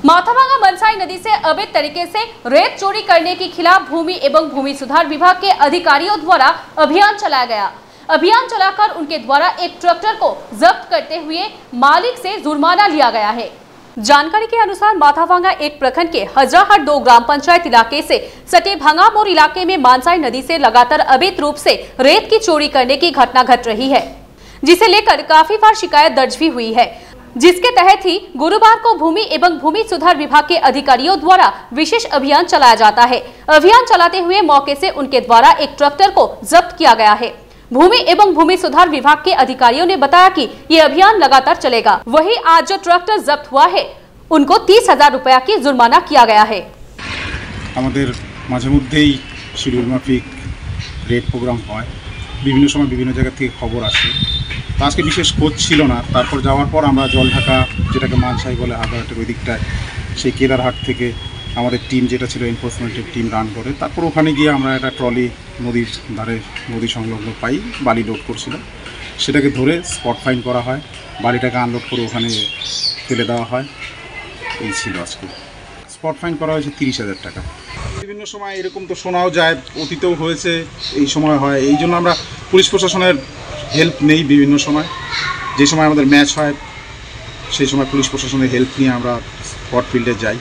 माथाभांगा मनसाई नदी से अवैध तरीके से रेत चोरी करने के खिलाफ भूमि एवं भूमि सुधार विभाग के अधिकारियों द्वारा अभियान चलाया गया। अभियान चलाकर उनके द्वारा एक ट्रैक्टर को जब्त करते हुए मालिक से जुर्माना लिया गया है। जानकारी के अनुसार माथाभांगा एक प्रखंड के हजराहट 2 ग्राम पंचायत इलाके से सटे भंगामोर इलाके में मनसाई नदी से लगातार अवैध रूप से रेत की चोरी करने की घटना घट रही है, जिसे लेकर काफी बार शिकायत दर्ज भी हुई है, जिसके तहत ही गुरुवार को भूमि एवं भूमि सुधार विभाग के अधिकारियों द्वारा विशेष अभियान चलाया जाता है। अभियान चलाते हुए मौके से उनके द्वारा एक ट्रैक्टर को जब्त किया गया है। भूमि एवं भूमि सुधार विभाग के अधिकारियों ने बताया कि ये अभियान लगातार चलेगा। वहीं आज जो ट्रैक्टर जब्त हुआ है उनको 30,000 रुपया की जुर्माना किया गया है। আমাদের মাঝে মধ্যেই শিডিউল মাফিক রেড প্রোগ্রাম হয়, বিভিন্ন সময় বিভিন্ন জায়গা থেকে খবর আসে। তো আজকে বিশেষ খোঁজ ছিল না, তারপর যাওয়ার পর আমরা জলঢাকা যেটাকে মানসাই বলে হাজারহাটের ওই দিকটায় সেই কেদারহাট থেকে আমাদের টিম যেটা ছিল এনফোর্সমেন্টের টিম রান করে, তারপর ওখানে গিয়ে আমরা একটা ট্রলি নদীর ধারে নদী সংলগ্ন পাই বালি লোড করছিল, সেটাকে ধরে স্পট ফাইন করা হয়, বালিটাকে আনলোড করে ওখানে ফেলে দেওয়া হয়। এই ছিল আজকে স্পট ফাইন করা হয়েছে 30,000 টাকা। বিভিন্ন সময় এরকম তো শোনাও যায়, অতীতেও হয়েছে, এই সময় হয়, এই জন্য আমরা পুলিশ প্রশাসনের হেল্প নেই। বিভিন্ন সময় যে সময় আমাদের ম্যাচ হয় সেই সময় পুলিশ প্রশাসনের হেল্প নিয়ে আমরা স্পট ফিল্ডে যাই।